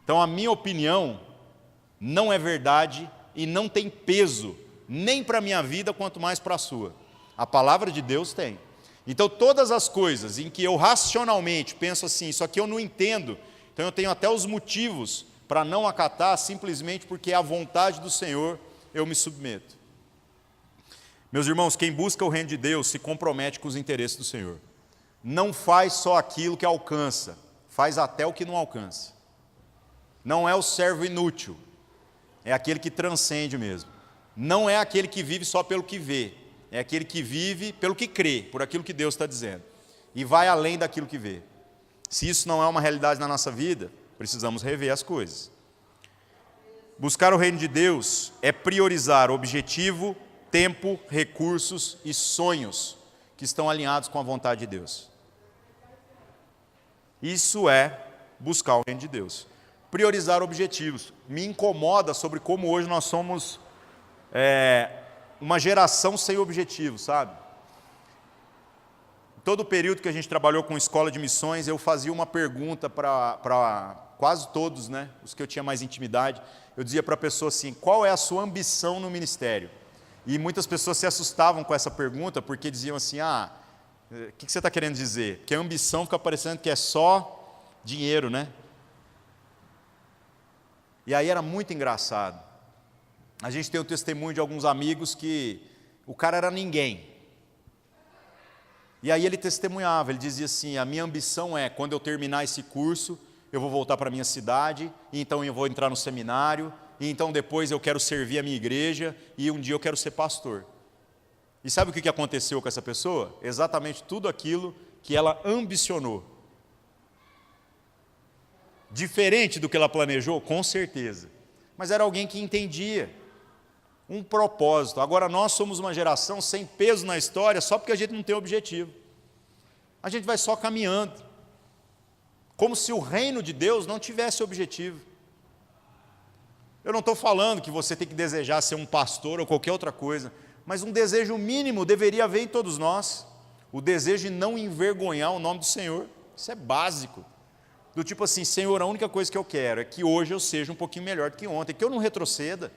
Então a minha opinião não é verdade e não tem peso, nem para a minha vida, quanto mais para a sua. A palavra de Deus tem. Então todas as coisas em que eu racionalmente penso assim, isso aqui eu não entendo, então eu tenho até os motivos para não acatar, simplesmente porque é a vontade do Senhor, eu me submeto. Meus irmãos, quem busca o reino de Deus se compromete com os interesses do Senhor. Não faz só aquilo que alcança, faz até o que não alcança. Não é o servo inútil, é aquele que transcende mesmo. Não é aquele que vive só pelo que vê, é aquele que vive pelo que crê, por aquilo que Deus está dizendo. E vai além daquilo que vê. Se isso não é uma realidade na nossa vida, precisamos rever as coisas. Buscar o reino de Deus é priorizar objetivo, tempo, recursos e sonhos que estão alinhados com a vontade de Deus. Isso é buscar o reino de Deus. Priorizar objetivos. Me incomoda sobre como hoje nós somos uma geração sem objetivo, sabe? Todo o período que a gente trabalhou com escola de missões, eu fazia uma pergunta para quase todos, né, os que eu tinha mais intimidade. Eu dizia para a pessoa assim, qual é a sua ambição no ministério? E muitas pessoas se assustavam com essa pergunta, porque diziam assim, o que você está querendo dizer? Porque a ambição fica parecendo que é só dinheiro, né? E aí era muito engraçado. A gente tem o testemunho de alguns amigos que o cara era ninguém. E aí ele testemunhava, ele dizia assim, a minha ambição é, quando eu terminar esse curso, eu vou voltar para a minha cidade, e então eu vou entrar no seminário, e então depois eu quero servir a minha igreja, e um dia eu quero ser pastor. E sabe o que aconteceu com essa pessoa? Exatamente tudo aquilo que ela ambicionou. Diferente do que ela planejou? Com certeza. Mas era alguém que entendia um propósito. Agora nós somos uma geração sem peso na história só porque a gente não tem objetivo. A gente vai só caminhando. Como se o reino de Deus não tivesse objetivo. Eu não estou falando que você tem que desejar ser um pastor ou qualquer outra coisa, mas um desejo mínimo deveria haver em todos nós. O desejo de não envergonhar o nome do Senhor. Isso é básico. Do tipo assim, Senhor, a única coisa que eu quero é que hoje eu seja um pouquinho melhor do que ontem, que eu não retroceda.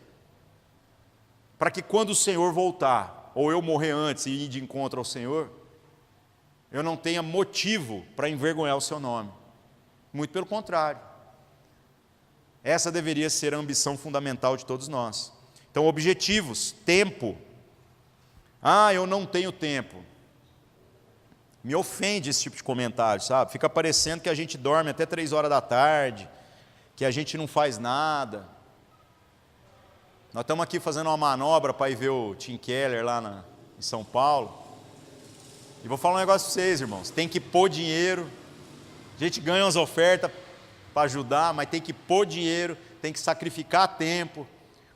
Para que quando o Senhor voltar, ou eu morrer antes e ir de encontro ao Senhor, eu não tenha motivo para envergonhar o seu nome. Muito pelo contrário. Essa deveria ser a ambição fundamental de todos nós. Então, objetivos, tempo. Eu não tenho tempo. Me ofende esse tipo de comentário, sabe? Fica parecendo que a gente dorme até 3 horas da tarde, que a gente não faz nada. Nós estamos aqui fazendo uma manobra para ir ver o Tim Keller lá em São Paulo. E vou falar um negócio para vocês, irmãos. Tem que pôr dinheiro. A gente ganha umas ofertas para ajudar, mas tem que pôr dinheiro, tem que sacrificar tempo.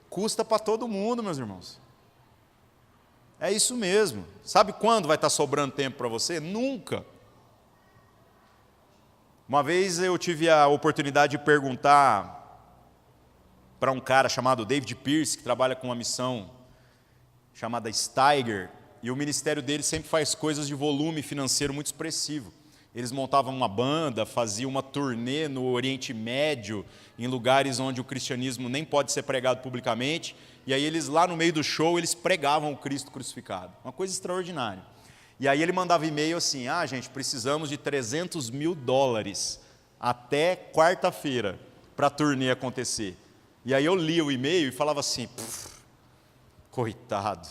Custa para todo mundo, meus irmãos. É isso mesmo. Sabe quando vai estar sobrando tempo para você? Nunca. Uma vez eu tive a oportunidade de perguntar para um cara chamado David Pierce, que trabalha com uma missão chamada Steiger, e o ministério dele sempre faz coisas de volume financeiro muito expressivo. Eles montavam uma banda, faziam uma turnê no Oriente Médio, em lugares onde o cristianismo nem pode ser pregado publicamente, e aí eles lá no meio do show, eles pregavam o Cristo crucificado. Uma coisa extraordinária. E aí ele mandava e-mail assim, gente, precisamos de $300 mil até quarta-feira para a turnê acontecer. E aí eu lia o e-mail e falava assim, coitado.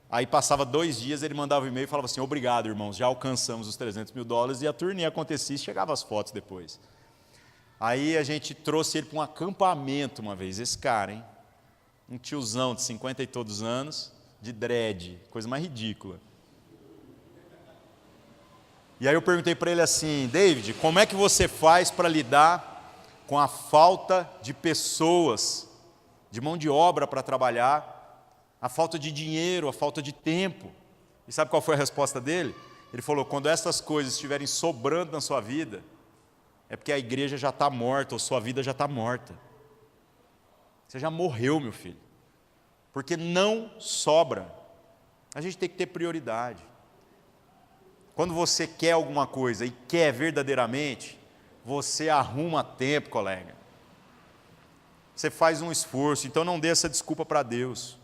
Aí passava 2 dias, ele mandava um e-mail e falava assim, obrigado, irmãos, já alcançamos os $300 mil, e a turnê acontecia e chegava as fotos depois. Aí a gente trouxe ele para um acampamento uma vez, esse cara, hein? Um tiozão de 50 e todos anos, de dread, coisa mais ridícula. E aí eu perguntei para ele assim, David, como é que você faz para lidar com a falta de pessoas, de mão de obra para trabalhar, a falta de dinheiro, a falta de tempo? E sabe qual foi a resposta dele? Ele falou, quando essas coisas estiverem sobrando na sua vida, é porque a igreja já está morta, ou sua vida já está morta. Você já morreu, meu filho. Porque não sobra. A gente tem que ter prioridade. Quando você quer alguma coisa e quer verdadeiramente, você arruma tempo, colega. Você faz um esforço, então não dê essa desculpa para Deus.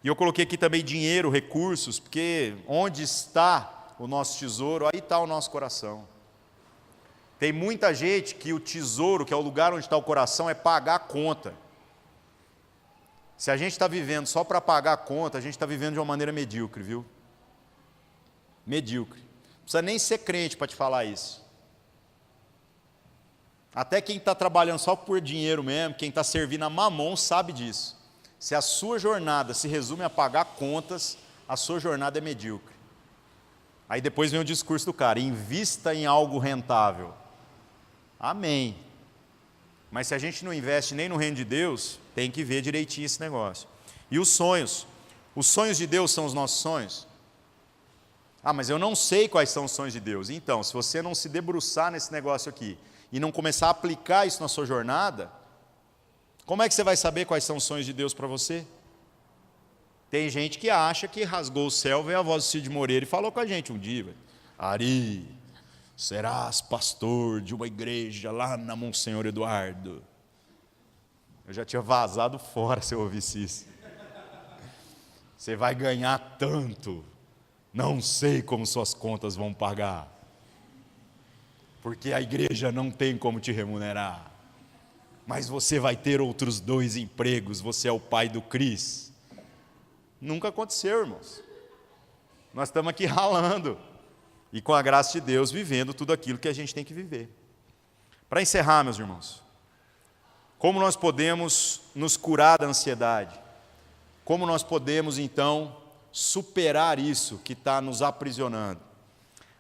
E eu coloquei aqui também dinheiro, recursos, porque onde está o nosso tesouro, aí está o nosso coração. Tem muita gente que o tesouro, que é o lugar onde está o coração, é pagar a conta. Se a gente está vivendo só para pagar a conta, a gente está vivendo de uma maneira medíocre, viu? Medíocre. Não precisa nem ser crente para te falar isso. Até quem está trabalhando só por dinheiro mesmo, quem está servindo a mamon, sabe disso. Se a sua jornada se resume a pagar contas, a sua jornada é medíocre. Aí depois vem o discurso do cara, invista em algo rentável. Amém. Mas se a gente não investe nem no reino de Deus, tem que ver direitinho esse negócio. E os sonhos de Deus são os nossos sonhos? Mas eu não sei quais são os sonhos de Deus. Então, se você não se debruçar nesse negócio aqui, e não começar a aplicar isso na sua jornada, como é que você vai saber quais são os sonhos de Deus para você? Tem gente que acha que rasgou o céu, veio a voz do Cid Moreira e falou com a gente um dia, Ari, serás pastor de uma igreja lá na Monsenhor Eduardo. Eu já tinha vazado fora se eu ouvisse isso. Você vai ganhar tanto, não sei como suas contas vão pagar, porque a igreja não tem como te remunerar, mas você vai ter outros 2 empregos, você é o pai do Cris. Nunca aconteceu, irmãos. Nós estamos aqui ralando, e com a graça de Deus, vivendo tudo aquilo que a gente tem que viver. Para encerrar, meus irmãos, como nós podemos nos curar da ansiedade? Como nós podemos, então, superar isso que está nos aprisionando?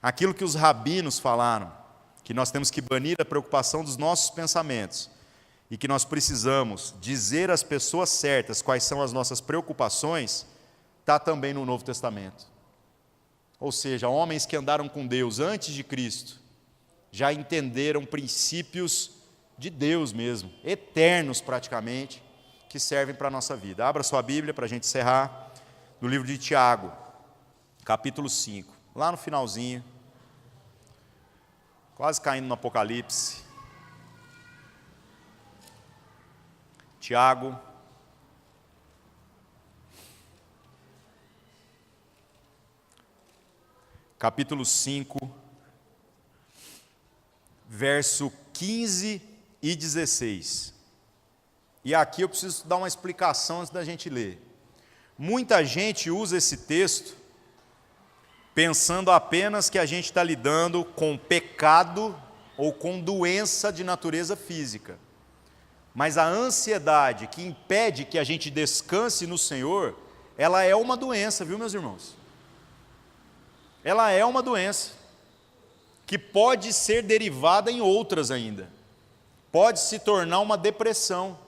Aquilo que os rabinos falaram, que nós temos que banir a preocupação dos nossos pensamentos, e que nós precisamos dizer às pessoas certas quais são as nossas preocupações, está também no Novo Testamento. Ou seja, homens que andaram com Deus antes de Cristo, já entenderam princípios de Deus mesmo, eternos praticamente, que servem para a nossa vida. Abra sua Bíblia para a gente encerrar, no livro de Tiago, capítulo 5, lá no finalzinho, quase caindo no Apocalipse. Tiago, capítulo 5, verso 15 e 16. E aqui eu preciso dar uma explicação antes da gente ler. Muita gente usa esse texto pensando apenas que a gente está lidando com pecado ou com doença de natureza física. Mas a ansiedade que impede que a gente descanse no Senhor, ela é uma doença, viu, meus irmãos? Ela é uma doença que pode ser derivada em outras ainda. Pode se tornar uma depressão,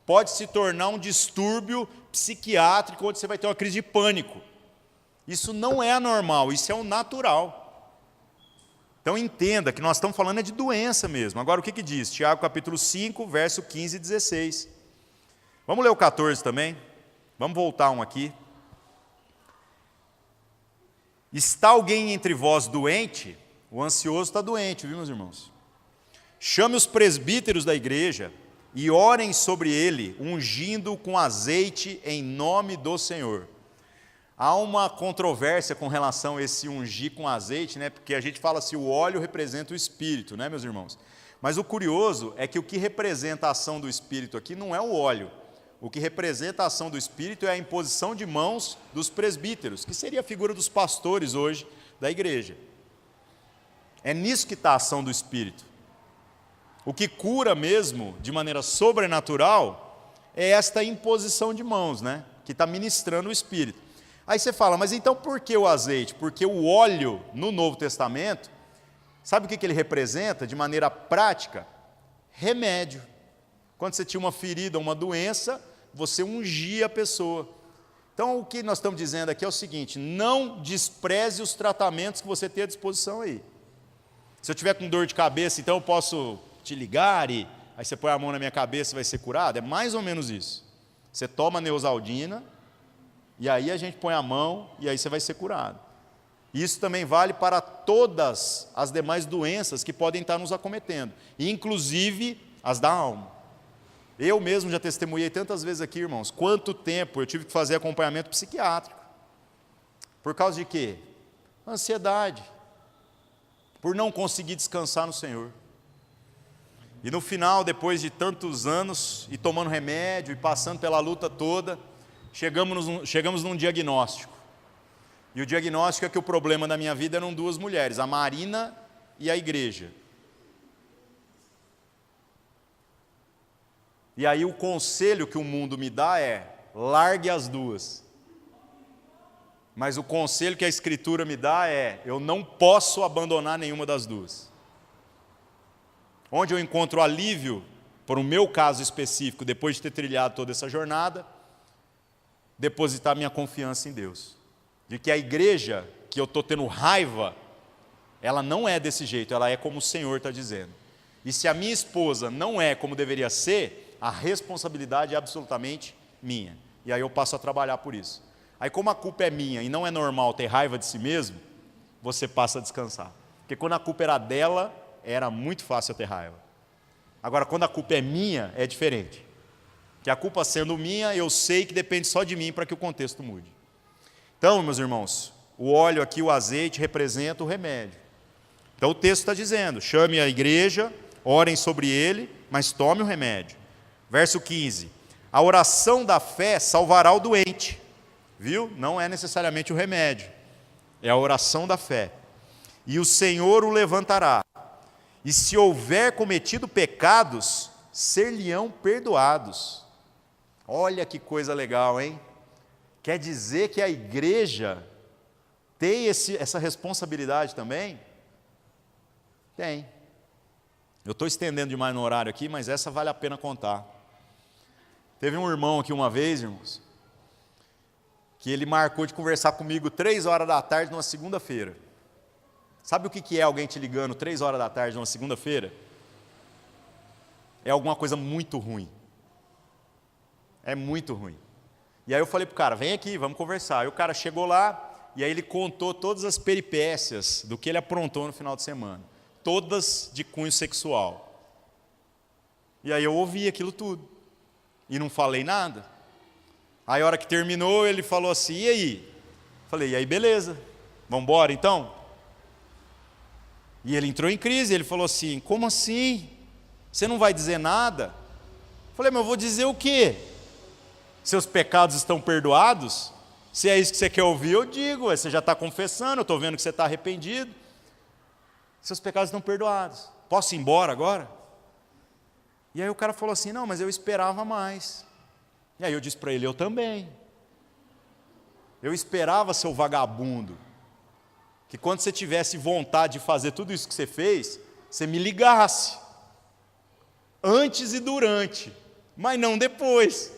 pode se tornar um distúrbio psiquiátrico, onde você vai ter uma crise de pânico. Isso não é anormal, isso é o natural. Então entenda que nós estamos falando de doença mesmo. Agora o que diz? Tiago capítulo 5, verso 15 e 16. Vamos ler o 14 também? Vamos voltar um aqui. Está alguém entre vós doente? O ansioso está doente, viu, meus irmãos? Chame os presbíteros da igreja e orem sobre ele, ungindo com azeite em nome do Senhor. Há uma controvérsia com relação a esse ungir com azeite, né? Porque a gente fala assim, o óleo representa o Espírito, né, meus irmãos? Mas o curioso é que o que representa a ação do Espírito aqui não é o óleo. O que representa a ação do Espírito é a imposição de mãos dos presbíteros, que seria a figura dos pastores hoje da igreja. É nisso que está a ação do Espírito. O que cura mesmo, de maneira sobrenatural, é esta imposição de mãos, né? Que está ministrando o Espírito. Aí você fala, mas então por que o azeite? Porque o óleo no Novo Testamento, sabe o que ele representa de maneira prática? Remédio. Quando você tinha uma ferida, uma doença, você ungia a pessoa. Então o que nós estamos dizendo aqui é o seguinte, não despreze os tratamentos que você tem à disposição aí. Se eu tiver com dor de cabeça, então eu posso te ligar e aí você põe a mão na minha cabeça e vai ser curado? É mais ou menos isso. Você toma Neosaldina, e aí a gente põe a mão e aí você vai ser curado. Isso também vale para todas as demais doenças que podem estar nos acometendo, inclusive as da alma. Eu mesmo já testemunhei tantas vezes aqui, irmãos, quanto tempo eu tive que fazer acompanhamento psiquiátrico. Por causa de quê? Ansiedade. Por não conseguir descansar no Senhor. E no final, depois de tantos anos, e tomando remédio, e passando pela luta toda, chegamos num diagnóstico. E o diagnóstico é que o problema da minha vida eram duas mulheres, a Marina e a igreja. E aí o conselho que o mundo me dá é, largue as duas. Mas o conselho que a Escritura me dá é, eu não posso abandonar nenhuma das duas. Onde eu encontro alívio, por o meu caso específico, depois de ter trilhado toda essa jornada, depositar minha confiança em Deus. De que a igreja, que eu estou tendo raiva, ela não é desse jeito, ela é como o Senhor está dizendo. E se a minha esposa não é como deveria ser, a responsabilidade é absolutamente minha. E aí eu passo a trabalhar por isso. Aí como a culpa é minha e não é normal ter raiva de si mesmo, você passa a descansar. Porque quando a culpa era dela, era muito fácil eu ter raiva. Agora, quando a culpa é minha, é diferente. Que a culpa sendo minha, eu sei que depende só de mim para que o contexto mude. Então, meus irmãos, o óleo aqui, o azeite, representa o remédio. Então o texto está dizendo, chame a igreja, orem sobre ele, mas tome o remédio. Verso 15, a oração da fé salvará o doente. Viu? Não é necessariamente o remédio, é a oração da fé. E o Senhor o levantará. E se houver cometido pecados, ser-lhe-ão perdoados. Olha que coisa legal, hein? Quer dizer que a igreja tem essa responsabilidade também? Tem. Eu estou estendendo demais no horário aqui, mas essa vale a pena contar. Teve um irmão aqui uma vez, irmãos, que ele marcou de conversar comigo 3 horas da tarde numa segunda-feira. Sabe o que é alguém te ligando 3 horas da tarde numa segunda-feira? É alguma coisa muito ruim. É muito ruim. E aí eu falei para o cara, vem aqui, vamos conversar. Aí o cara chegou lá, e aí ele contou todas as peripécias do que ele aprontou no final de semana. Todas de cunho sexual. E aí eu ouvi aquilo tudo. E não falei nada. Aí a hora que terminou, ele falou assim, e aí? Falei, e aí beleza, vamos embora então? E ele entrou em crise, ele falou assim, como assim? Você não vai dizer nada? Falei, mas eu vou dizer o quê? Seus pecados estão perdoados? Se é isso que você quer ouvir, eu digo, você já está confessando, eu estou vendo que você está arrependido. Seus pecados estão perdoados. Posso ir embora agora? E aí o cara falou assim, não, mas eu esperava mais. E aí eu disse para ele, eu também. Eu esperava, seu vagabundo, que quando você tivesse vontade de fazer tudo isso que você fez, você me ligasse. Antes e durante, mas não depois.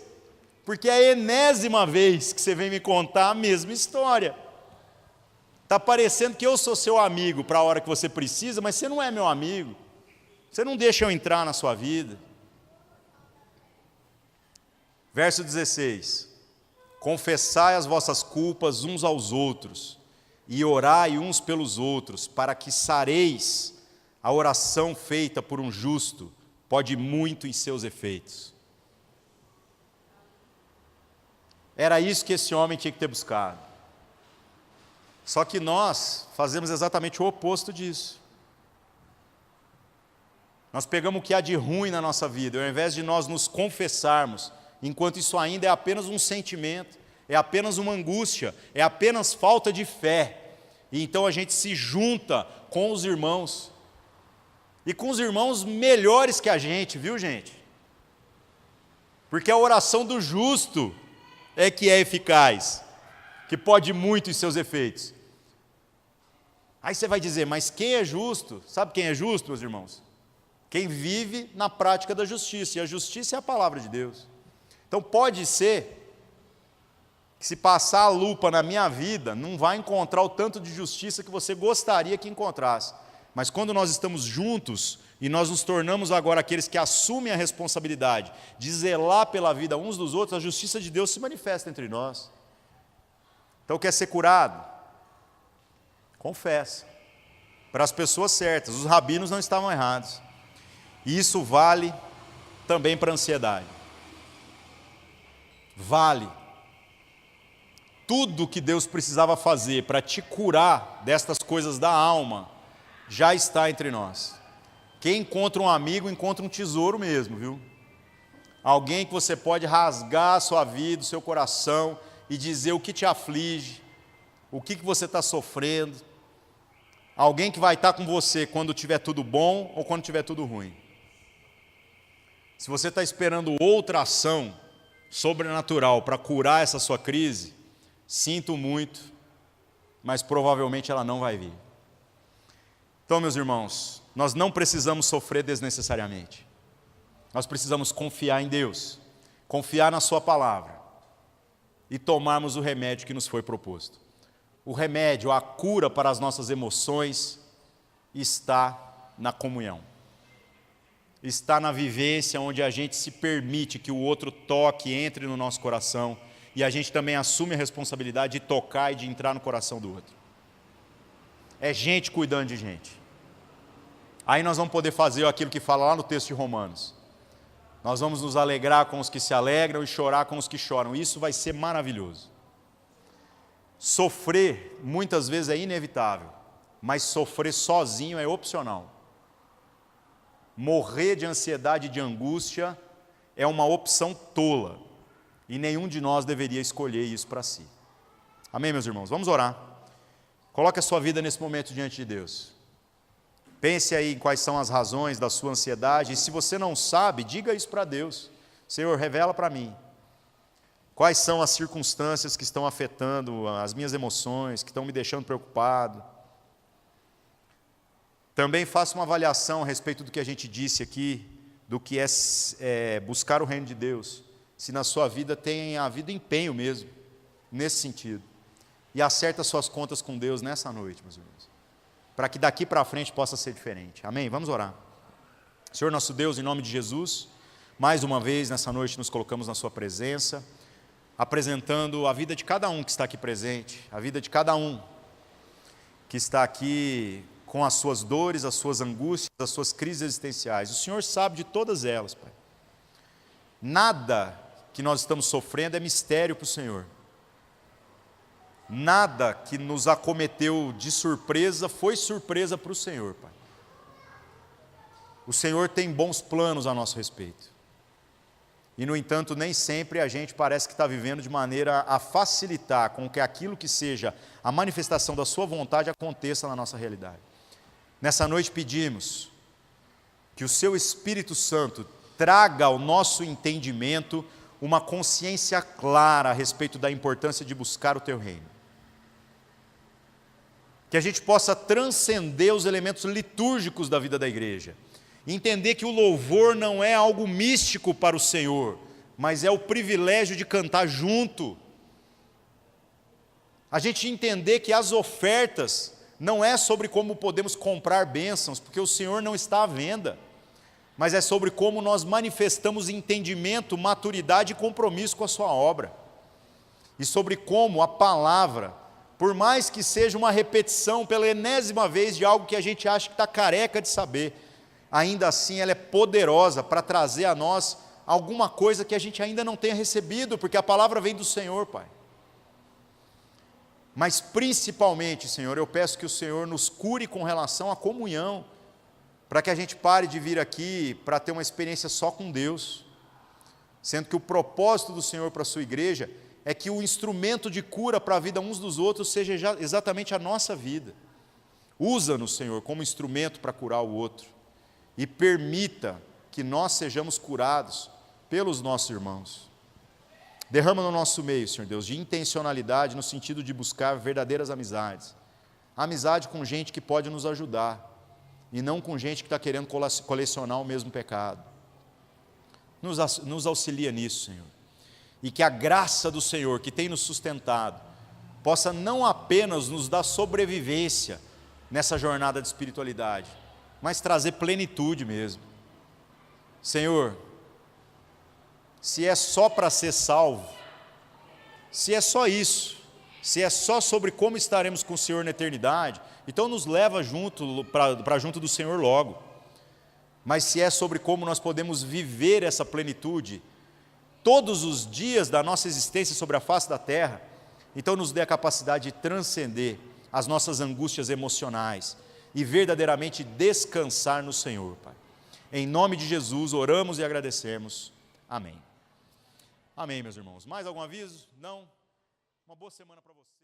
Porque é a enésima vez que você vem me contar a mesma história. Está parecendo que eu sou seu amigo para a hora que você precisa, mas você não é meu amigo. Você não deixa eu entrar na sua vida. Verso 16. Confessai as vossas culpas uns aos outros, e orai uns pelos outros, para que sareis. A oração feita por um justo pode muito em seus efeitos. Era isso que esse homem tinha que ter buscado. Só que nós fazemos exatamente o oposto disso. Nós pegamos o que há de ruim na nossa vida, e ao invés de nós nos confessarmos, enquanto isso ainda é apenas um sentimento, é apenas uma angústia, é apenas falta de fé, e então a gente se junta com os irmãos, e com os irmãos melhores que a gente, viu, gente? Porque a oração do justo é que é eficaz, que pode muito em seus efeitos. Aí você vai dizer, mas quem é justo? Sabe quem é justo, meus irmãos? Quem vive na prática da justiça, e a justiça é a palavra de Deus. Então pode ser que se passar a lupa na minha vida, não vai encontrar o tanto de justiça que você gostaria que encontrasse. Mas quando nós estamos juntos, e nós nos tornamos agora aqueles que assumem a responsabilidade de zelar pela vida uns dos outros, a justiça de Deus se manifesta entre nós. Então quer ser curado? Confessa. Para as pessoas certas, os rabinos não estavam errados. E isso vale também para a ansiedade. Vale. Tudo que Deus precisava fazer para te curar destas coisas da alma, já está entre nós. Quem encontra um amigo, encontra um tesouro mesmo, viu? Alguém que você pode rasgar a sua vida, o seu coração, e dizer o que te aflige, o que você está sofrendo. Alguém que vai estar com você quando tiver tudo bom ou quando tiver tudo ruim. Se você está esperando outra ação sobrenatural para curar essa sua crise, sinto muito, mas provavelmente ela não vai vir. Então, meus irmãos, nós não precisamos sofrer desnecessariamente. Nós precisamos confiar em Deus, confiar na sua palavra e tomarmos o remédio que nos foi proposto. O remédio, a cura para as nossas emoções está na comunhão. Está na vivência onde a gente se permite que o outro toque, entre no nosso coração, e a gente também assume a responsabilidade de tocar e de entrar no coração do outro. É gente cuidando de gente. Aí nós vamos poder fazer aquilo que fala lá no texto de Romanos. Nós vamos nos alegrar com os que se alegram e chorar com os que choram. Isso vai ser maravilhoso. Sofrer, muitas vezes, é inevitável, mas sofrer sozinho é opcional. Morrer de ansiedade e de angústia é uma opção tola, e nenhum de nós deveria escolher isso para si. Amém, meus irmãos? Vamos orar. Coloque a sua vida nesse momento diante de Deus. Pense aí em quais são as razões da sua ansiedade, e se você não sabe, diga isso para Deus. Senhor, revela para mim. Quais são as circunstâncias que estão afetando as minhas emoções, que estão me deixando preocupado? Também faça uma avaliação a respeito do que a gente disse aqui, do que é buscar o reino de Deus. Se na sua vida tem havido empenho mesmo, nesse sentido. E acerta suas contas com Deus nessa noite, meus irmãos. Para que daqui para frente possa ser diferente. Amém? Vamos orar. Senhor nosso Deus, em nome de Jesus, mais uma vez nessa noite nos colocamos na sua presença, apresentando a vida de cada um que está aqui presente, a vida de cada um que está aqui com as suas dores, as suas angústias, as suas crises existenciais. O Senhor sabe de todas elas, Pai. Nada que nós estamos sofrendo é mistério para o Senhor. Nada que nos acometeu de surpresa foi surpresa para o Senhor, Pai. O Senhor tem bons planos a nosso respeito. E, no entanto, nem sempre a gente parece que está vivendo de maneira a facilitar com que aquilo que seja a manifestação da sua vontade aconteça na nossa realidade. Nessa noite pedimos que o seu Espírito Santo traga ao nosso entendimento uma consciência clara a respeito da importância de buscar o teu reino. Que a gente possa transcender os elementos litúrgicos da vida da igreja. Entender que o louvor não é algo místico para o Senhor, mas é o privilégio de cantar junto. A gente entender que as ofertas não é sobre como podemos comprar bênçãos, porque o Senhor não está à venda, mas é sobre como nós manifestamos entendimento, maturidade e compromisso com a sua obra. E sobre como a palavra, por mais que seja uma repetição pela enésima vez de algo que a gente acha que está careca de saber, ainda assim ela é poderosa para trazer a nós alguma coisa que a gente ainda não tenha recebido, porque a palavra vem do Senhor, Pai. Mas principalmente, Senhor, eu peço que o Senhor nos cure com relação à comunhão, para que a gente pare de vir aqui para ter uma experiência só com Deus, sendo que o propósito do Senhor para a sua igreja é que o instrumento de cura para a vida uns dos outros seja exatamente a nossa vida. Usa-nos, Senhor, como instrumento para curar o outro, e permita que nós sejamos curados pelos nossos irmãos. Derrama no nosso meio, Senhor Deus, de intencionalidade no sentido de buscar verdadeiras amizades. Amizade com gente que pode nos ajudar, e não com gente que está querendo colecionar o mesmo pecado. Nos auxilia nisso, Senhor. E que a graça do Senhor, que tem nos sustentado, possa não apenas nos dar sobrevivência nessa jornada de espiritualidade, mas trazer plenitude mesmo. Senhor, se é só para ser salvo, se é só isso, se é só sobre como estaremos com o Senhor na eternidade, então nos leva para junto do Senhor logo. Mas se é sobre como nós podemos viver essa plenitude todos os dias da nossa existência sobre a face da terra, então nos dê a capacidade de transcender as nossas angústias emocionais e verdadeiramente descansar no Senhor, Pai. Em nome de Jesus, oramos e agradecemos. Amém. Amém, meus irmãos. Mais algum aviso? Não? Uma boa semana para você.